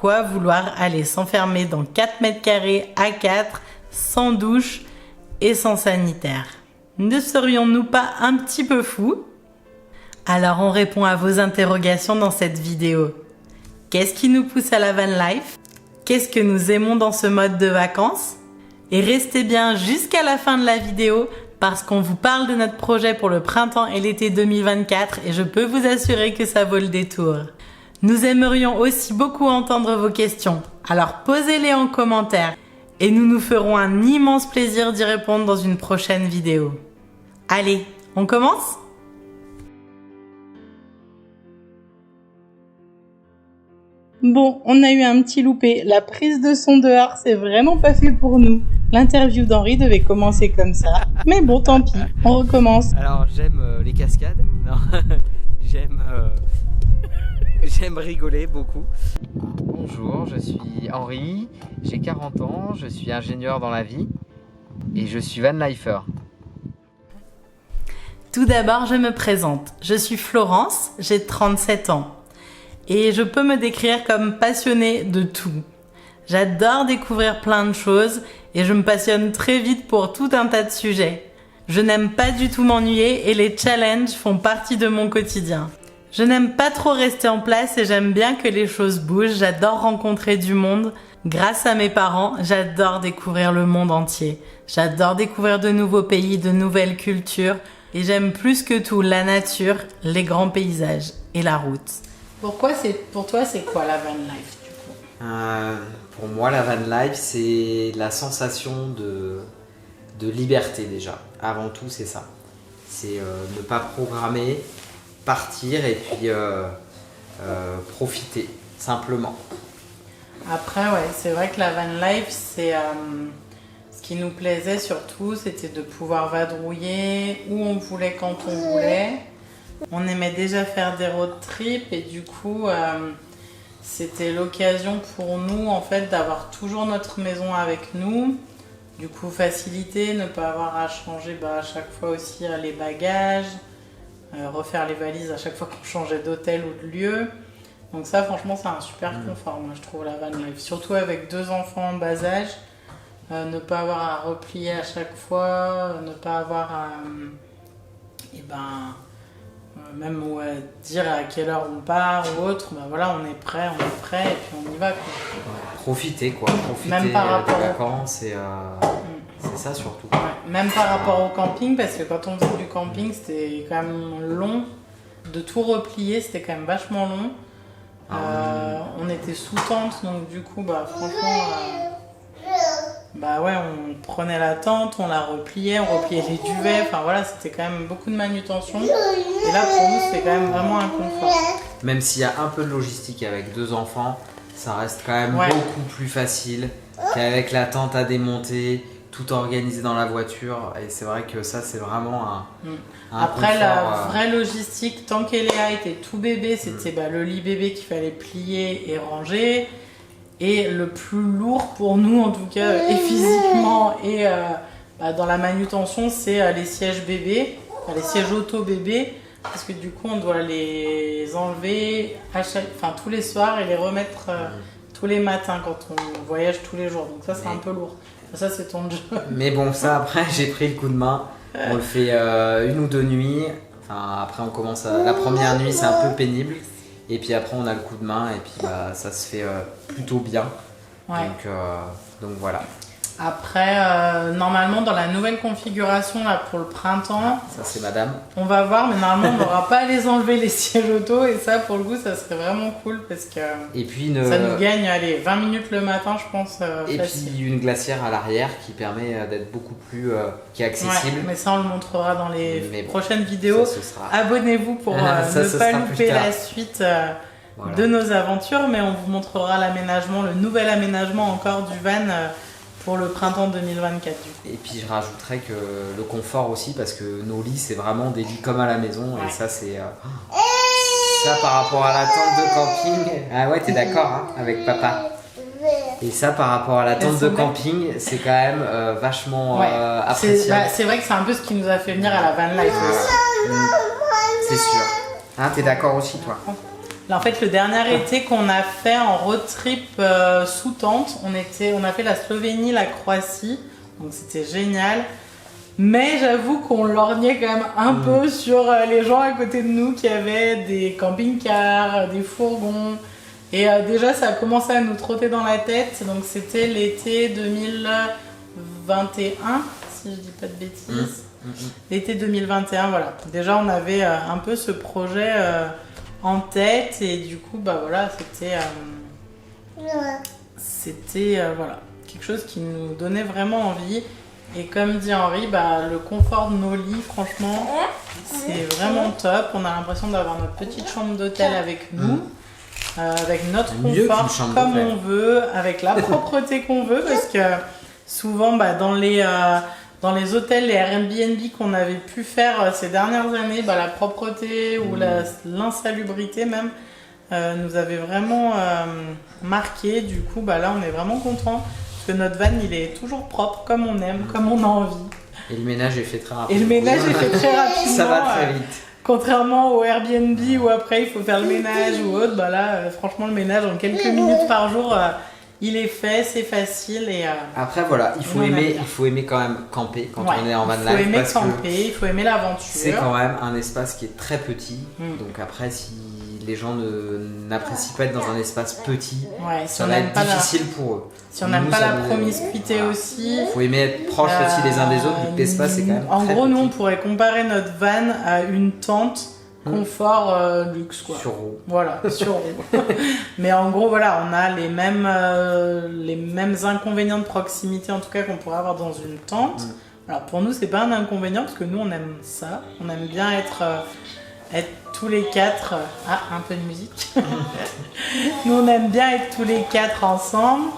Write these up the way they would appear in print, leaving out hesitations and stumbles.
pourquoi vouloir aller s'enfermer dans 4 mètres carrés à 4, sans douche et sans sanitaire? Ne serions-nous pas un petit peu fous? Alors on répond à vos interrogations dans cette vidéo. Qu'est-ce qui nous pousse à la van life? Qu'est-ce que nous aimons dans ce mode de vacances? Et restez bien jusqu'à la fin de la vidéo parce qu'on vous parle de notre projet pour le printemps et l'été 2024 et je peux vous assurer que ça vaut le détour. Nous aimerions aussi beaucoup entendre vos questions, alors posez-les en commentaire et nous nous ferons un immense plaisir d'y répondre dans une prochaine vidéo. Allez, on commence ? Bon, on a eu un petit loupé. La prise de son dehors, c'est vraiment pas fait pour nous. L'interview d'Henri devait commencer comme ça. Mais bon, tant pis, on recommence. Alors, j'aime les cascades. Non, j'aime rigoler beaucoup. Bonjour, je suis Henri, j'ai 40 ans, je suis ingénieur dans la vie et je suis vanlifer. Tout d'abord, je me présente. Je suis Florence, j'ai 37 ans. Et je peux me décrire comme passionnée de tout. J'adore découvrir plein de choses et je me passionne très vite pour tout un tas de sujets. Je n'aime pas du tout m'ennuyer et les challenges font partie de mon quotidien. Je n'aime pas trop rester en place et j'aime bien que les choses bougent. J'adore rencontrer du monde. Grâce à mes parents, j'adore découvrir le monde entier. J'adore découvrir de nouveaux pays, de nouvelles cultures. Et j'aime plus que tout la nature, les grands paysages et la route. Pour toi, c'est quoi la van life du coup? Pour moi, la van life, c'est la sensation de liberté déjà. Avant tout, c'est ça. C'est ne pas programmer, partir et puis profiter, simplement. Après, ouais, c'est vrai que la van life, c'est ce qui nous plaisait surtout, c'était de pouvoir vadrouiller où on voulait, quand on voulait. On aimait déjà faire des road trips et du coup, c'était l'occasion pour nous en fait d'avoir toujours notre maison avec nous. Du coup, faciliter, ne pas avoir à changer à chaque fois aussi les bagages, refaire les valises à chaque fois qu'on changeait d'hôtel ou de lieu. Donc ça, franchement, c'est un super confort, moi je trouve la van life. Surtout avec 2 enfants en bas âge, ne pas avoir à replier à chaque fois, ne pas avoir à... même dire à quelle heure on part ou autre, voilà, on est prêt et puis on y va. Quoi. Profiter quoi, même par rapport des vacances et c'est ça surtout. Ouais, même par rapport au camping, parce que quand on faisait du camping, c'était quand même long, de tout replier, c'était quand même vachement long. On était sous tente, donc du coup, franchement... on prenait la tente, on la repliait, on repliait les duvets, enfin voilà, c'était quand même beaucoup de manutention. Et là, pour nous, c'était quand même vraiment un confort. Même s'il y a un peu de logistique avec 2 enfants, ça reste quand même beaucoup plus facile qu'avec la tente à démonter, tout organisé dans la voiture. Et c'est vrai que ça, c'est vraiment un Après, confort, la vraie logistique, tant qu'Eléa était tout bébé, c'était le lit bébé qu'il fallait plier et ranger. Et le plus lourd pour nous, en tout cas, et physiquement et dans la manutention, c'est les sièges bébés, les sièges auto-bébés, parce que du coup, on doit les enlever tous les soirs et les remettre tous les matins quand on voyage tous les jours. Donc ça, c'est un peu lourd. Ça, c'est ton job. Mais bon, ça, après, j'ai pris le coup de main. On le fait 1 ou 2 nuits. Enfin, après, on commence la première nuit, c'est un peu pénible. Et puis après, on a le coup de main et puis ça se fait plutôt bien. Ouais. Donc voilà. Après, normalement, dans la nouvelle configuration là, pour le printemps, ça c'est madame. On va voir, mais normalement, on n'aura pas à les enlever les sièges auto. Et ça, pour le coup, ça serait vraiment cool parce que ça nous gagne 20 minutes le matin, je pense. Et facile. puis une glacière à l'arrière qui permet d'être beaucoup plus qui est accessible. Ouais, mais ça, on le montrera dans les prochaines vidéos. Abonnez-vous pour ne pas louper la suite de nos aventures. Mais on vous montrera l'aménagement, le nouvel aménagement encore du van pour le printemps 2024 du coup. Et puis je rajouterais que le confort aussi parce que nos lits c'est vraiment des lits comme à la maison et ça c'est ça par rapport à la tente de camping. Ah ouais, t'es d'accord hein, avec papa. Et ça par rapport à la tente de camping c'est quand même vachement appréciable. C'est vrai que c'est un peu ce qui nous a fait venir à la van life aussi. C'est sûr. Hein, t'es d'accord aussi toi? Là, en fait, le dernier été qu'on a fait en road trip sous tente, on a fait la Slovénie, la Croatie, donc c'était génial. Mais j'avoue qu'on lorgnait quand même un peu sur les gens à côté de nous qui avaient des camping-cars, des fourgons. Et déjà, ça a commencé à nous trotter dans la tête. Donc c'était l'été 2021, si je dis pas de bêtises. L'été 2021, voilà. Déjà, on avait un peu ce projet en tête. Et du coup, bah voilà, c'était voilà, quelque chose qui nous donnait vraiment envie. Et comme dit Henri, bah, le confort de nos lits, franchement, c'est vraiment top. On a l'impression d'avoir notre petite chambre d'hôtel avec nous, avec notre confort comme on veut, avec la propreté qu'on veut. Parce que souvent, bah, dans les hôtels, les Airbnb qu'on avait pu faire ces dernières années, bah, la propreté ou l'insalubrité même nous avait vraiment marqué. Du coup, bah, là, on est vraiment content. Que notre van il est toujours propre comme on aime, comme on a envie. Et le ménage est fait très rapidement. Ça va très vite. Contrairement au Airbnb où après il faut faire le ménage ou autre, bah là franchement le ménage en quelques minutes par jour il est fait, c'est facile et après voilà, il faut aimer quand même camper quand on est en van life. Il faut aimer camper, il faut aimer l'aventure. C'est quand même un espace qui est très petit, donc après si les gens n'apprécient pas être dans un espace petit, ça va être difficile pour eux. Si on n'aime pas la promiscuité aussi. Il faut aimer être proche aussi les uns des autres, vu que l'espace c'est quand même en très gros, petit. nous on pourrait comparer notre van à une tente confort luxe quoi. Sur roue. Voilà, sur roue. Mais en gros, voilà, on a les mêmes inconvénients de proximité en tout cas qu'on pourrait avoir dans une tente. Alors pour nous, c'est pas un inconvénient parce que nous on aime ça. On aime bien être tous les quatre. Un peu de musique. Nous on aime bien être tous les quatre ensemble.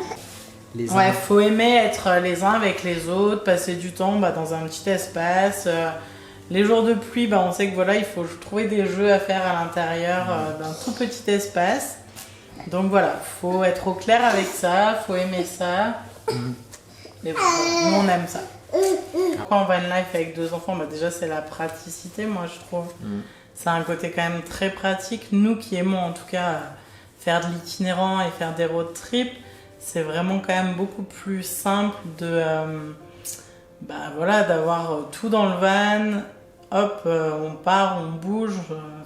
Ouais, faut aimer être les uns avec les autres, passer du temps dans un petit espace. Les jours de pluie, on sait que voilà, il faut trouver des jeux à faire à l'intérieur d'un tout petit espace. Donc voilà, faut être au clair avec ça, faut aimer ça. Mais bon, nous on aime ça. Quand on va une life avec 2 enfants, déjà c'est la praticité, moi je trouve. C'est un côté quand même très pratique. Nous qui aimons en tout cas faire de l'itinérant et faire des road trips, c'est vraiment quand même beaucoup plus simple d'avoir tout dans le van. Hop, on part, on bouge,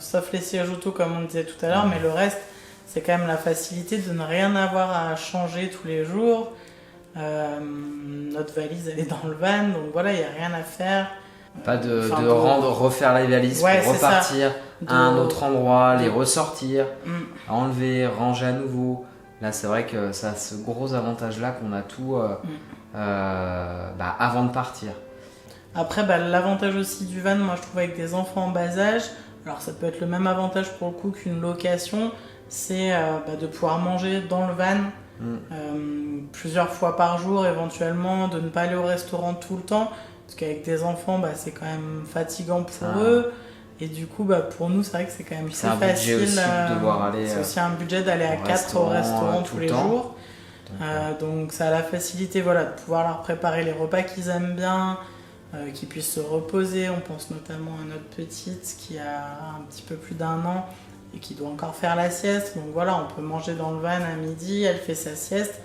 sauf les sièges auto comme on disait tout à l'heure, mais le reste, c'est quand même la facilité de ne rien avoir à changer tous les jours. Notre valise, elle est dans le van, donc voilà, il n'y a rien à faire. Pas refaire les valises pour repartir à un autre endroit, les ressortir, enlever, ranger à nouveau. Là, c'est vrai que ça a ce gros avantage-là qu'on a tout avant de partir. Après, l'avantage aussi du van, moi je trouve avec des enfants en bas âge, alors ça peut être le même avantage pour le coup qu'une location, c'est de pouvoir manger dans le van plusieurs fois par jour éventuellement, de ne pas aller au restaurant tout le temps, parce qu'avec des enfants, c'est quand même fatigant pour eux. Et du coup, pour nous, c'est vrai que c'est quand même plus facile. Aussi de devoir aller, c'est aussi un budget d'aller à 4 au restaurant tous les jours. Donc ça a la facilité de pouvoir leur préparer les repas qu'ils aiment bien, qu'ils puissent se reposer. On pense notamment à notre petite qui a un petit peu plus d'1 an et qui doit encore faire la sieste. Donc voilà, on peut manger dans le van à midi, elle fait sa sieste,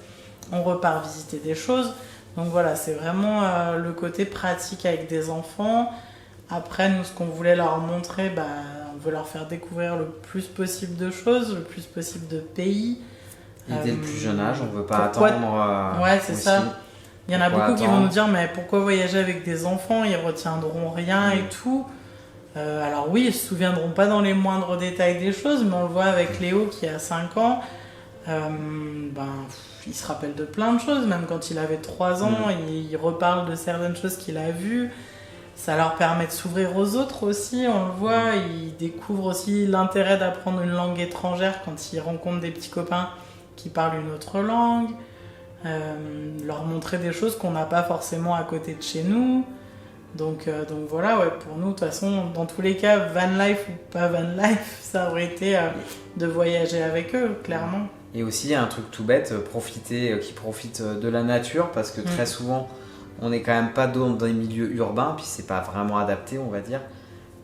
on repart visiter des choses. Donc voilà, c'est vraiment le côté pratique avec des enfants. Après, nous, ce qu'on voulait leur montrer, on veut leur faire découvrir le plus possible de choses, le plus possible de pays. Et dès le plus jeune âge, on ne veut pas attendre. Ouais, c'est ça. Il y en a beaucoup qui vont nous dire, mais pourquoi voyager avec des enfants? Ils retiendront rien et tout. Alors oui, ils se souviendront pas dans les moindres détails des choses, mais on le voit avec Léo qui a 5 ans. Il se rappelle de plein de choses, même quand il avait 3 ans, il reparle de certaines choses qu'il a vues. Ça leur permet de s'ouvrir aux autres aussi, on le voit. Ils découvrent aussi l'intérêt d'apprendre une langue étrangère quand ils rencontrent des petits copains qui parlent une autre langue. Leur montrer des choses qu'on n'a pas forcément à côté de chez nous. Donc voilà, pour nous, de toute façon, dans tous les cas, van life ou pas van life, ça aurait été de voyager avec eux, clairement. Et aussi, un truc tout bête, qui profite de la nature, parce que très souvent, on n'est quand même pas dans des milieux urbains, puis c'est pas vraiment adapté, on va dire.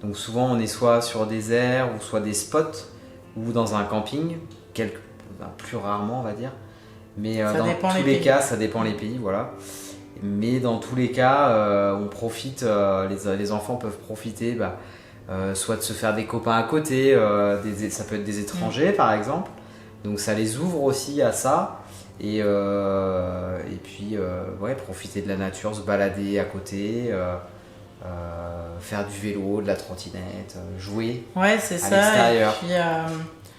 Donc souvent, on est soit sur des aires ou soit des spots ou dans un camping, plus rarement on va dire. Mais dans dépend tous les cas, ça dépend les pays, voilà. Mais dans tous les cas, on profite, les enfants peuvent profiter soit de se faire des copains à côté, ça peut être des étrangers par exemple. Donc ça les ouvre aussi à ça. Et puis profiter de la nature, se balader à côté, faire du vélo, de la trottinette, jouer c'est à ça. l'extérieur. Et puis,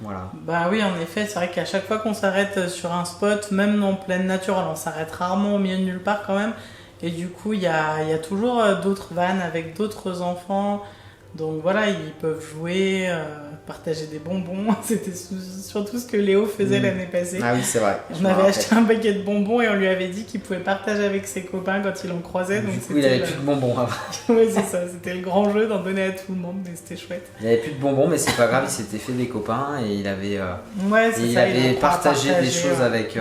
voilà. Bah oui, en effet, c'est vrai qu'à chaque fois qu'on s'arrête sur un spot, même en pleine nature, alors on s'arrête rarement au milieu de nulle part quand même, et du coup il y a toujours d'autres vannes avec d'autres enfants, donc voilà, ils peuvent jouer, partager des bonbons. C'était surtout ce que Léo faisait l'année passée. Ah oui, c'est vrai. On avait acheté un paquet de bonbons et on lui avait dit qu'il pouvait partager avec ses copains quand il en croisait. Donc du coup, il avait plus de bonbons après. Oui, c'est ça, c'était le grand jeu d'en donner à tout le monde, mais c'était chouette. Il avait plus de bonbons, mais c'est pas grave, il s'était fait des copains et il avait, il avait partagé des choses avec.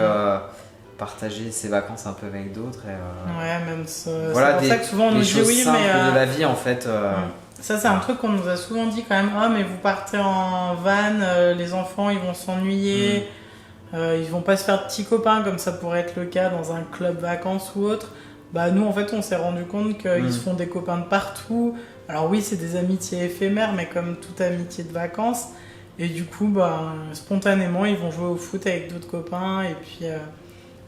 Partager ses vacances un peu avec d'autres. Même ça. Voilà, c'est pour ça que souvent on nous dit oui, mais. De la vie en fait. Ça, c'est un truc qu'on nous a souvent dit quand même. Ah, mais vous partez en van, les enfants ils vont s'ennuyer, ils vont pas se faire de petits copains comme ça pourrait être le cas dans un club vacances ou autre. Bah, nous en fait, on s'est rendu compte qu'ils se font des copains de partout. Alors, oui, c'est des amitiés éphémères, mais comme toute amitié de vacances. Et du coup, spontanément, ils vont jouer au foot avec d'autres copains.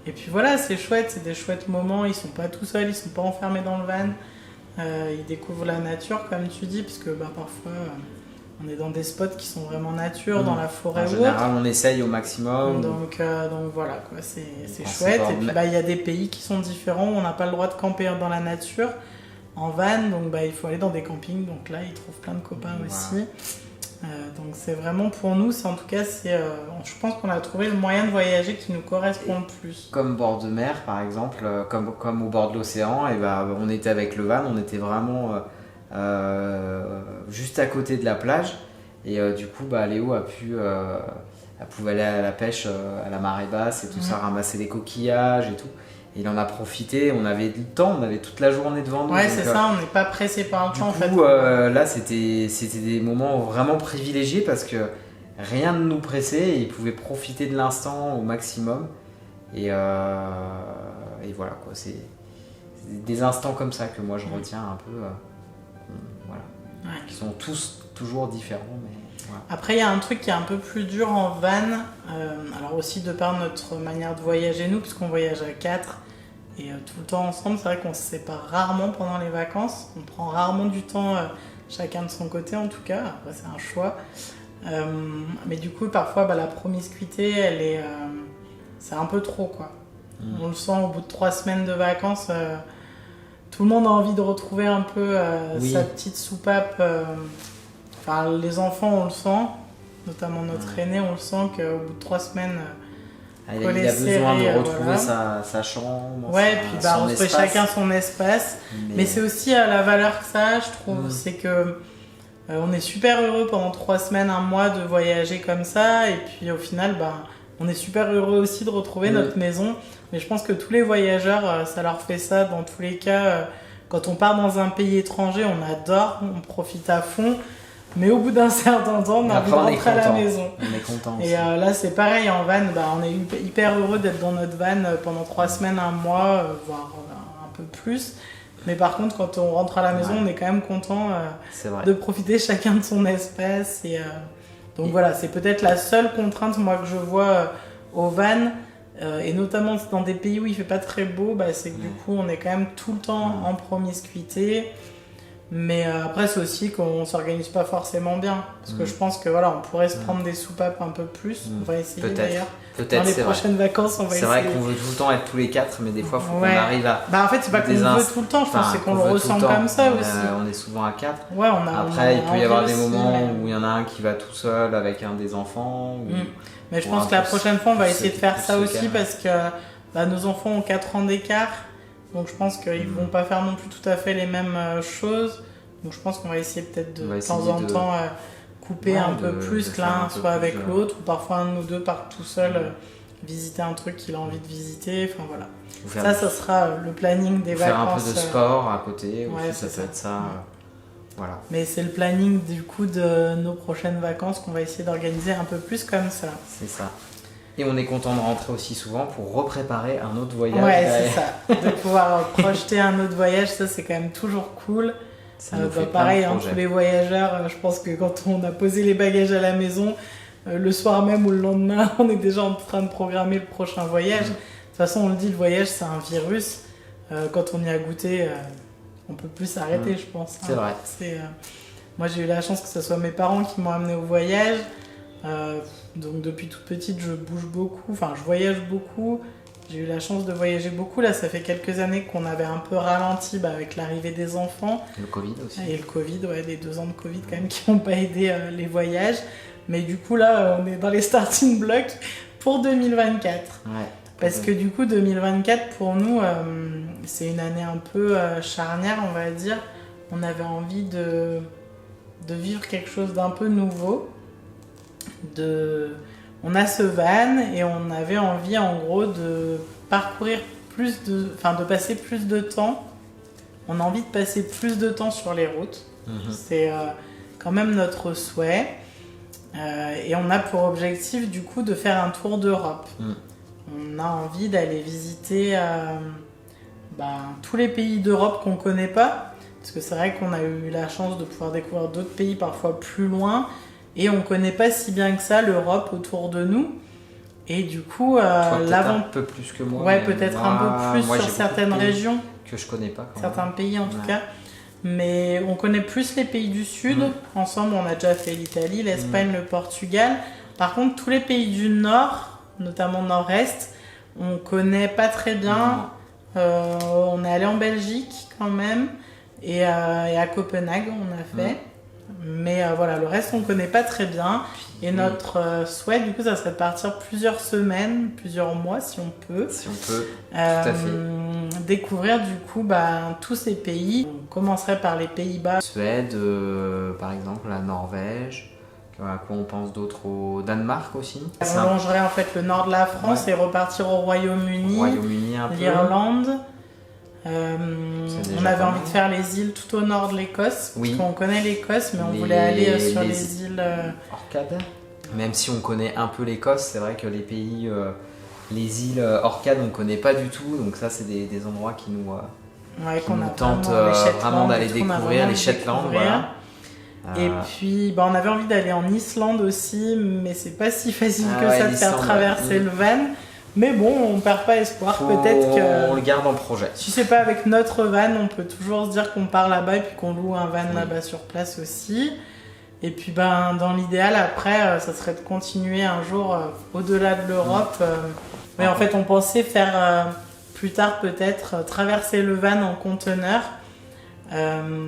Et puis voilà, c'est chouette, c'est des chouettes moments. Ils sont pas tout seuls, ils sont pas enfermés dans le van. Ils découvrent la nature, comme tu dis, parce que parfois on est dans des spots qui sont vraiment nature, dans la forêt ou autre. En général, on essaye au maximum. Donc voilà, quoi, c'est chouette. Et puis il y a des pays qui sont différents où on n'a pas le droit de camper dans la nature en van, donc il faut aller dans des campings. Donc là, ils trouvent plein de copains aussi. Donc c'est vraiment pour nous, en tout cas, je pense qu'on a trouvé le moyen de voyager qui nous correspond le plus. Comme bord de mer par exemple, comme au bord de l'océan, et on était avec le van, on était vraiment juste à côté de la plage, et du coup Léo elle pouvait aller à la pêche à la marée basse et tout ça, ramasser des coquillages et tout. Et il en a profité, on avait le temps, on avait toute la journée devant nous. Ouais, c'est ça, on n'est pas pressé par le temps en fait. Du coup, là, c'était des moments vraiment privilégiés parce que rien ne nous pressait et il pouvait profiter de l'instant au maximum. Et voilà, quoi. C'est des instants comme ça que moi je retiens un peu. Voilà. Qui sont tous toujours différents. Mais, voilà. Après, il y a un truc qui est un peu plus dur en van. Alors aussi de par notre manière de voyager, nous, puisqu'on voyage à 4 et tout le temps ensemble, c'est vrai qu'on se sépare rarement pendant les vacances. On prend rarement du temps chacun de son côté en tout cas. Après, c'est un choix. Mais du coup, parfois, la promiscuité, c'est un peu trop, quoi. On le sent au bout de 3 semaines de vacances. Tout le monde a envie de retrouver un peu sa petite soupape. Les enfants, on le sent, notamment notre aîné, on le sent qu'au bout de 3 semaines, il a besoin de retrouver sa chambre. Ouais, puis on se fait chacun son espace. Mais c'est aussi la valeur que ça a, je trouve. C'est que on est super heureux pendant 3 semaines, 1 mois de voyager comme ça. Et puis au final, on est super heureux aussi de retrouver notre maison. Mais je pense que tous les voyageurs, ça leur fait ça dans tous les cas. Quand on part dans un pays étranger, on adore, on profite à fond. Mais au bout d'un certain temps, on a envie de rentrer à la maison. On est content aussi. Et là, c'est pareil en van. On est hyper heureux d'être dans notre van pendant 3 semaines, 1 mois, voire un peu plus. Mais par contre, quand on rentre à la maison, on est quand même content de profiter chacun de son espace. Donc voilà, c'est peut-être la seule contrainte moi que je vois au van. Et notamment dans des pays où il fait pas très beau, c'est que du coup, on est quand même tout le temps en promiscuité. Mais après, c'est aussi qu'on s'organise pas forcément bien. Parce que je pense que on pourrait se prendre des soupapes un peu plus. On va essayer d'ailleurs. Dans les prochaines vacances, on va essayer. C'est vrai qu'on veut tout le temps être tous les 4, mais des fois, il faut qu'on arrive à. En fait, c'est pas qu'on veut tout le temps, je pense, c'est qu'on le ressent comme ça aussi. On est souvent à 4. Ouais, après, il peut y avoir des moments où il y en a un qui va tout seul avec un des enfants. Mais je pense que la prochaine fois, on va essayer de faire ça aussi parce que nos enfants ont 4 ans d'écart. Donc je pense qu'ils vont pas faire non plus tout à fait les mêmes choses. Donc je pense qu'on va essayer peut-être de temps en temps couper un peu plus que l'un soit avec l'autre, ou parfois un ou deux partent tout seul visiter un truc qu'il a envie de visiter. Enfin voilà. Ça sera le planning des vacances. Faire un peu de sport à côté, ouais, ça peut être ça. Voilà. Mais c'est le planning du coup de nos prochaines vacances qu'on va essayer d'organiser un peu plus comme ça. C'est ça. Et on est content de rentrer aussi souvent pour repréparer un autre voyage. Ouais, c'est ça. De pouvoir projeter un autre voyage, ça c'est quand même toujours cool. Ça nous fait Pareil, plein de projets. tous les voyageurs, je pense que quand on a posé les bagages à la maison, le soir même ou le lendemain, on est déjà en train de programmer le prochain voyage. De toute façon, on le dit, le voyage c'est un virus. Quand on y a goûté, on peut plus s'arrêter, je pense. C'est vrai. Moi, j'ai eu la chance que ce soit mes parents qui m'ont amené au voyage. Donc depuis toute petite, je bouge beaucoup, enfin je voyage beaucoup. J'ai eu la chance de voyager beaucoup. Là, ça fait quelques années qu'on avait un peu ralenti avec l'arrivée des enfants. Le Covid aussi. Et le Covid, ouais, les 2 ans de Covid quand même qui n'ont pas aidé les voyages. Mais du coup, là, on est dans les starting blocks pour 2024. Ouais. Parce que du coup, 2024, pour nous, c'est une année un peu charnière, on va dire. On avait envie de vivre quelque chose d'un peu nouveau. On a ce van et on avait envie, en gros, de parcourir de passer plus de temps. On a envie de passer plus de temps sur les routes. C'est quand même notre souhait. Et on a pour objectif, du coup, de faire un tour d'Europe. On a envie d'aller visiter tous les pays d'Europe qu'on ne connaît pas. Parce que c'est vrai qu'on a eu la chance de pouvoir découvrir d'autres pays parfois plus loin. Et on ne connaît pas si bien que ça l'Europe autour de nous. Et du coup, un peu plus que moi. Ouais, peut-être un peu plus sur certaines régions. Que je connais pas. Certains pays en tout cas. Mais on connaît plus les pays du Sud. Ensemble, on a déjà fait l'Italie, l'Espagne, le Portugal. Par contre, tous les pays du Nord, notamment Nord-Est, on connaît pas très bien. On est allé en Belgique quand même. Et à Copenhague, on a fait. Mais voilà, le reste, on connaît pas très bien. Et notre souhait, du coup, ça serait de partir plusieurs semaines, plusieurs mois, si on peut. Si on peut, tout à fait. Découvrir, du coup, tous ces pays. On commencerait par les Pays-Bas. Suède, par exemple, la Norvège. À quoi on pense d'autre? Au Danemark aussi. On longerait en fait le nord de la France et repartir au Royaume-Uni, un peu. l'Irlande. On avait envie de faire les îles tout au nord de l'Écosse, parce qu'on connaît l'Écosse, mais on voulait aller sur les îles Orcades. Même si on connaît un peu l'Écosse, c'est vrai que les pays, les îles Orcades, on ne connaît pas du tout, donc ça c'est des endroits qui nous tentent vraiment d'aller découvrir, les Shetland. Voilà. Et puis on avait envie d'aller en Islande aussi, mais c'est pas si facile que ça de faire traverser le van. Mais bon, on perd pas espoir, peut-être que... On le garde en projet. Si c'est pas avec notre van, on peut toujours se dire qu'on part là-bas et puis qu'on loue un van là-bas sur place aussi. Et puis dans l'idéal, après, ça serait de continuer un jour au-delà de l'Europe. Mais en fait, on pensait faire plus tard peut-être traverser le van en conteneur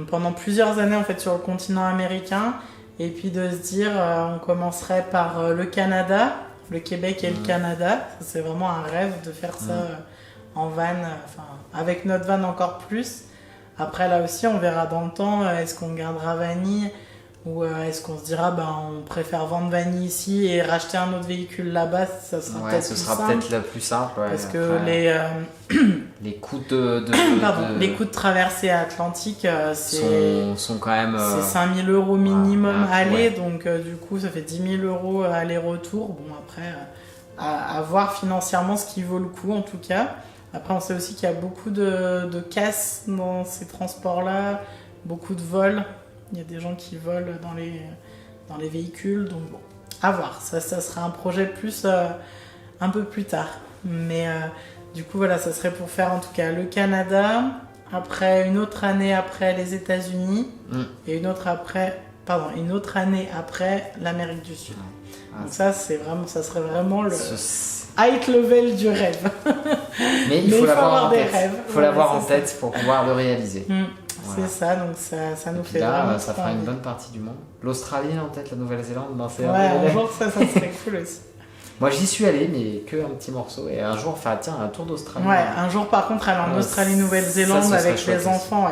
pendant plusieurs années en fait sur le continent américain. Et puis de se dire, on commencerait par le Canada, le Québec et le Canada. Ça, c'est vraiment un rêve de faire ça en van, avec notre van encore plus. Après là aussi on verra dans le temps, est-ce qu'on gardera Vanille ou est-ce qu'on se dira on préfère vendre Vanille ici et racheter un autre véhicule là-bas, ça sera peut-être plus simple. Peut-être le plus simple. Parce que les coûts les coûts de traversée atlantique sont quand même... c'est 5 000 € minimum aller, donc du coup ça fait 10 000 € aller-retour. Bon après, à voir financièrement ce qui vaut le coup en tout cas. Après on sait aussi qu'il y a beaucoup de casse dans ces transports-là, beaucoup de vols. Il y a des gens qui volent dans les véhicules, donc bon, à voir. Ça sera un projet plus un peu plus tard. Mais du coup, voilà, ça serait pour faire en tout cas le Canada, après une autre année après les États-Unis et une autre année après l'Amérique du Sud. Donc ça serait vraiment le high level du rêve. Mais il faut l'avoir en tête. Il faut l'avoir en tête pour pouvoir le réaliser. C'est ça, donc ça nous fait là, vraiment ça fera une bonne partie du monde. L'Australie en tête, la Nouvelle-Zélande, un jour ça serait cool aussi. Moi j'y suis allé, mais que un petit morceau. Et un jour, un tour d'Australie. Ouais, un jour par contre aller en Australie, Nouvelle-Zélande avec les enfants,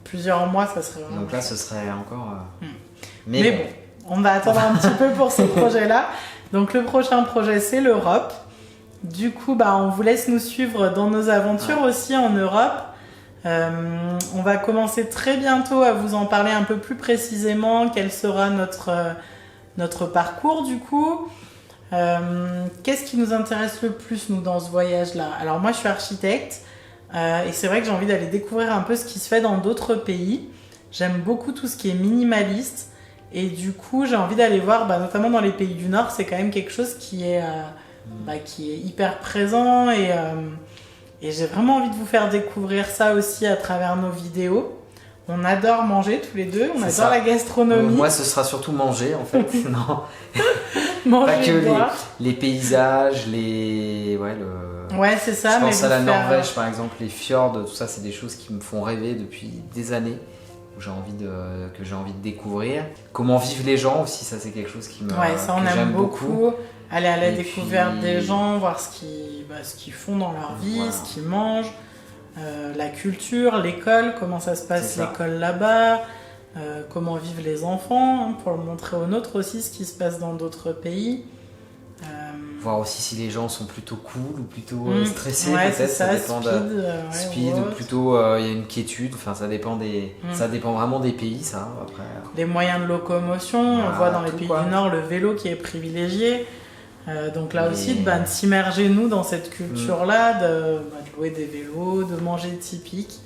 plusieurs mois, ça serait vraiment. Donc là, ce serait encore. Mais bon, on va attendre un petit peu pour ce projet-là. Donc le prochain projet, c'est l'Europe. Du coup, on vous laisse nous suivre dans nos aventures aussi en Europe. On va commencer très bientôt à vous en parler un peu plus précisément, quel sera notre parcours du coup. Qu'est-ce qui nous intéresse le plus nous dans ce voyage-là? Alors moi je suis architecte et c'est vrai que j'ai envie d'aller découvrir un peu ce qui se fait dans d'autres pays. J'aime beaucoup tout ce qui est minimaliste et du coup j'ai envie d'aller voir, notamment dans les pays du Nord, c'est quand même quelque chose qui est hyper présent et j'ai vraiment envie de vous faire découvrir ça aussi à travers nos vidéos. On adore manger tous les deux, on adore la gastronomie. Moi, ce sera surtout manger en fait. Non. Manger, pas que les paysages, Ouais, c'est ça. Je pense à la Norvège par exemple, les fjords, tout ça, c'est des choses qui me font rêver depuis des années. Que j'ai envie de découvrir. Comment vivent les gens aussi, ça c'est quelque chose qui me ça on aime beaucoup. Aller à la découverte des gens, voir ce qu'ils font dans leur vie, ce qu'ils mangent, la culture, l'école, comment ça se passe l'école là-bas, comment vivent les enfants, pour le montrer aux nôtres aussi ce qui se passe dans d'autres pays. Voir aussi si les gens sont plutôt cool ou plutôt stressés, peut-être, ça dépend speed ou plutôt il y a une quiétude, enfin ça dépend vraiment des pays ça après. Les moyens de locomotion, on voit dans les pays du Nord le vélo qui est privilégié. Donc là aussi de s'immerger nous dans cette culture-là, de louer des vélos, de manger typique.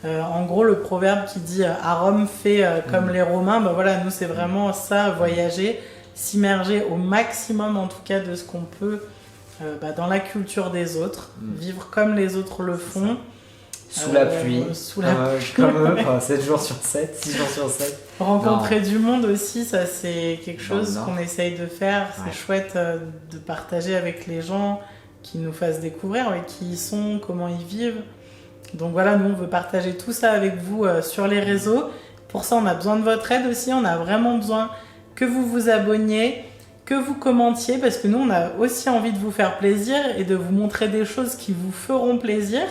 En gros le proverbe qui dit à Rome fait comme les Romains, nous c'est vraiment ça, voyager, s'immerger au maximum en tout cas de ce qu'on peut dans la culture des autres, vivre comme les autres le font. Sous la pluie, comme eux, 7 jours sur 7, 6 jours sur 7. Rencontrer du monde aussi, ça c'est quelque chose qu'on essaye de faire. C'est chouette de partager avec les gens qui nous fassent découvrir qui ils sont, comment ils vivent. Donc voilà, nous on veut partager tout ça avec vous sur les réseaux. Pour ça on a besoin de votre aide aussi, on a vraiment besoin que vous vous abonniez, que vous commentiez, parce que nous on a aussi envie de vous faire plaisir et de vous montrer des choses qui vous feront plaisir.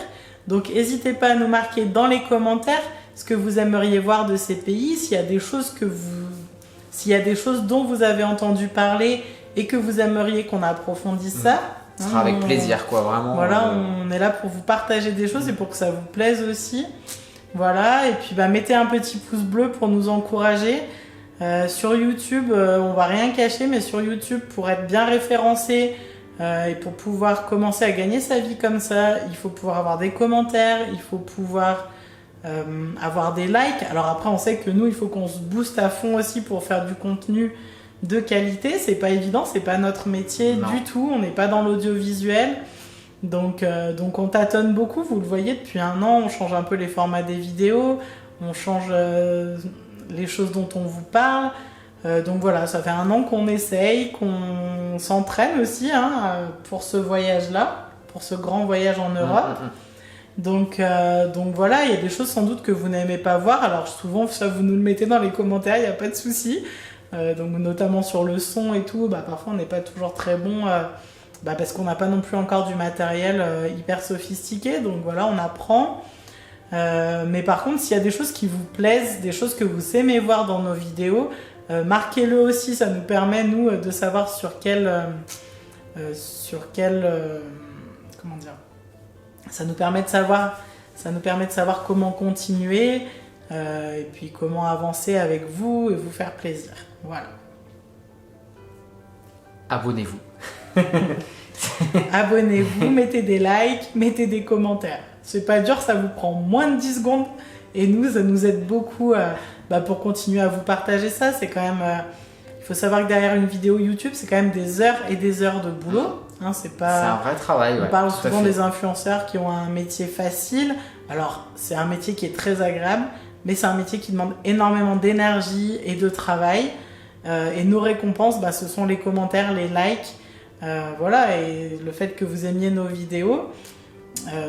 Donc n'hésitez pas à nous marquer dans les commentaires ce que vous aimeriez voir de ces pays, s'il y a des choses dont vous avez entendu parler et que vous aimeriez qu'on approfondisse ça. Ce sera avec plaisir vraiment. Voilà, on est là pour vous partager des choses et pour que ça vous plaise aussi. Voilà, et puis mettez un petit pouce bleu pour nous encourager. Sur YouTube, on va rien cacher, mais sur YouTube, pour être bien référencé, et pour pouvoir commencer à gagner sa vie comme ça, il faut pouvoir avoir des commentaires, il faut pouvoir avoir des likes. Alors après, on sait que nous, il faut qu'on se booste à fond aussi pour faire du contenu de qualité. C'est pas évident, c'est pas notre métier du tout. On n'est pas dans l'audiovisuel. Donc on tâtonne beaucoup, vous le voyez, depuis 1 an, on change un peu les formats des vidéos, on change les choses dont on vous parle. Donc voilà, ça fait 1 an qu'on essaye, qu'on s'entraîne aussi pour ce voyage-là, pour ce grand voyage en Europe. Donc voilà, il y a des choses sans doute que vous n'aimez pas voir. Alors souvent, ça vous nous le mettez dans les commentaires, il n'y a pas de souci. Donc notamment sur le son et tout, parfois on n'est pas toujours très bon parce qu'on n'a pas non plus encore du matériel hyper sophistiqué. Donc voilà, on apprend. Mais par contre, s'il y a des choses qui vous plaisent, des choses que vous aimez voir dans nos vidéos, marquez-le aussi, ça nous permet nous de savoir comment dire, ça nous permet de savoir comment continuer et puis comment avancer avec vous et vous faire plaisir. Voilà. Abonnez-vous. Abonnez-vous, mettez des likes, mettez des commentaires. C'est pas dur, ça vous prend moins de 10 secondes et nous, ça nous aide beaucoup pour continuer à vous partager ça. C'est quand même, il faut savoir que derrière une vidéo YouTube, c'est quand même des heures et des heures de boulot. C'est un vrai travail. On parle souvent des influenceurs qui ont un métier facile. Alors, c'est un métier qui est très agréable, mais c'est un métier qui demande énormément d'énergie et de travail. Et nos récompenses, ce sont les commentaires, les likes, et le fait que vous aimiez nos vidéos.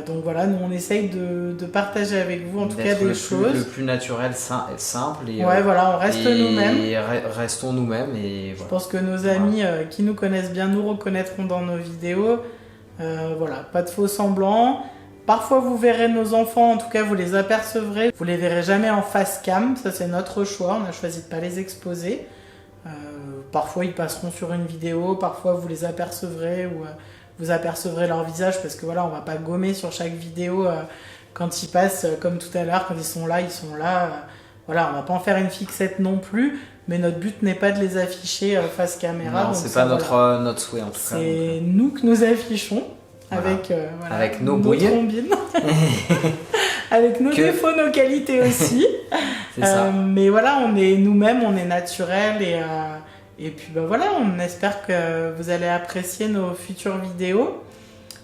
Donc voilà, nous on essaye de partager avec vous en tout cas des choses. Le plus naturel, simple. Et, on reste nous-mêmes. Et restons nous-mêmes. Et Je pense que nos amis qui nous connaissent bien nous reconnaîtront dans nos vidéos. Pas de faux semblants. Parfois vous verrez nos enfants, en tout cas vous les apercevrez. Vous les verrez jamais en face cam, ça c'est notre choix, on a choisi de pas les exposer. Parfois ils passeront sur une vidéo, parfois vous les apercevrez ou vous apercevrez leur visage parce que on va pas gommer sur chaque vidéo quand ils passent, comme tout à l'heure, quand ils sont là, ils sont là. Voilà, on va pas en faire une fixette non plus, mais notre but n'est pas de les afficher face caméra. Non, c'est pas notre souhait en tout cas. C'est nous que nous affichons avec, avec nos bouillons. Trombines. Avec nos défauts, nos qualités aussi. C'est ça. Mais voilà, on est nous-mêmes, on est naturel et puis voilà, on espère que vous allez apprécier nos futures vidéos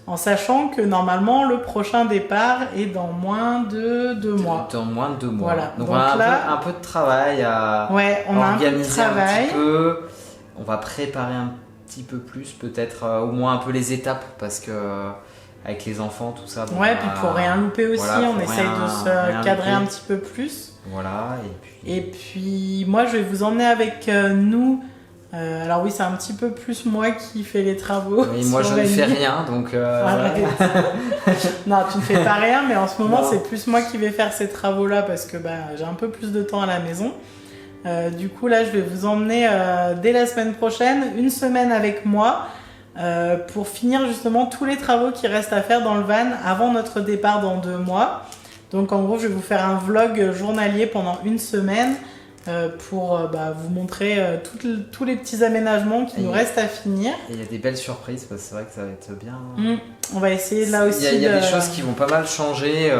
en sachant que normalement le prochain départ est dans moins de 2 mois. Dans moins de 2 mois. Voilà. Donc on a un peu de travail à organiser un petit peu. On va préparer un petit peu plus, peut-être au moins un peu les étapes parce que avec les enfants, tout ça. Bon, puis pour rien louper aussi, on essaye de se cadrer un petit peu plus. Voilà. Et puis moi, je vais vous emmener avec nous. Alors oui, c'est un petit peu plus moi qui fais les travaux. Oui, moi je ne fais rien, donc... Non, tu ne fais pas rien, mais en ce moment, c'est plus moi qui vais faire ces travaux-là parce que j'ai un peu plus de temps à la maison. Du coup, là, je vais vous emmener dès la semaine prochaine, une semaine avec moi, pour finir justement tous les travaux qui restent à faire dans le van avant notre départ dans 2 mois. Donc en gros, je vais vous faire un vlog journalier pendant une semaine pour vous montrer tous les petits aménagements qui nous restent à finir. Et il y a des belles surprises parce que c'est vrai que ça va être bien. On va essayer là aussi. Il y a des choses qui vont pas mal changer.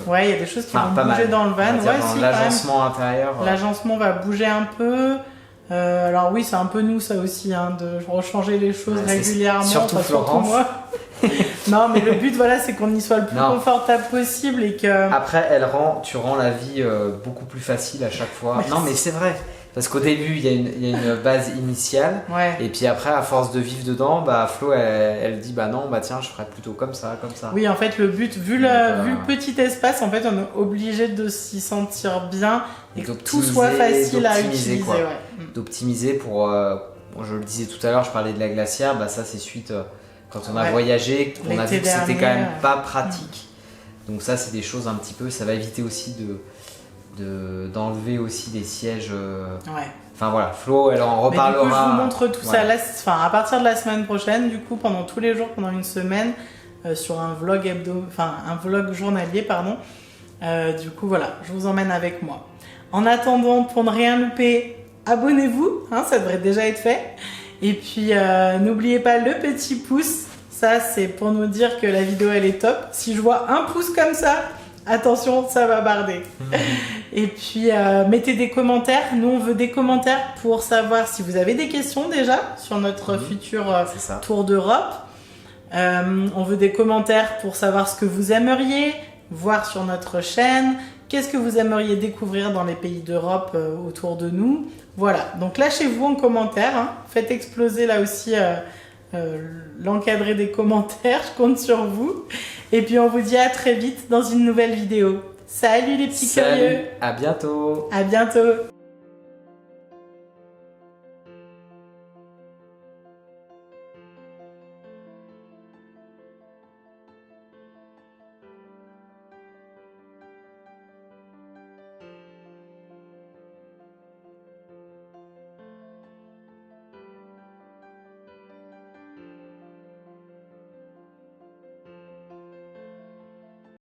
Ouais, il y a des choses qui vont bouger dans le van. Dans l'agencement intérieur. L'agencement va bouger un peu. Alors oui, c'est un peu nous ça aussi, de rechanger les choses régulièrement. Surtout Florence. Moi. Non, mais le but, c'est qu'on y soit le plus confortable possible et que... Après, tu rends la vie beaucoup plus facile à chaque fois. Non, mais c'est vrai. Parce qu'au début, il y a une base initiale. Ouais. Et puis après, à force de vivre dedans, Flo, elle dit, non, tiens, je ferais plutôt comme ça, comme ça. Oui, en fait, le but, vu le petit espace, en fait, on est obligé de s'y sentir bien et que tout soit facile à utiliser. D'optimiser pour... je le disais tout à l'heure, je parlais de la glacière. Ça, c'est suite... Quand on a voyagé, on a vu que c'était quand même pas pratique. Donc ça, c'est des choses un petit peu... Ça va éviter aussi d'enlever aussi des sièges... Enfin voilà, Flo, elle en reparlera. Mais du coup, je vous montre tout ça là, à partir de la semaine prochaine, du coup, pendant tous les jours, pendant une semaine, sur un vlog un vlog journalier, pardon. Du coup, voilà, je vous emmène avec moi. En attendant, pour ne rien louper, abonnez-vous, ça devrait déjà être fait. Et puis, n'oubliez pas le petit pouce. Ça, c'est pour nous dire que la vidéo, elle est top. Si je vois un pouce comme ça, attention, ça va barder. Et puis, mettez des commentaires. Nous, on veut des commentaires pour savoir si vous avez des questions déjà sur notre futur tour d'Europe. On veut des commentaires pour savoir ce que vous aimeriez voir sur notre chaîne. Qu'est-ce que vous aimeriez découvrir dans les pays d'Europe autour de nous? Voilà, donc lâchez-vous en commentaire. Faites exploser là aussi l'encadré des commentaires. Je compte sur vous. Et puis on vous dit à très vite dans une nouvelle vidéo. Salut les petits curieux. À bientôt. À bientôt.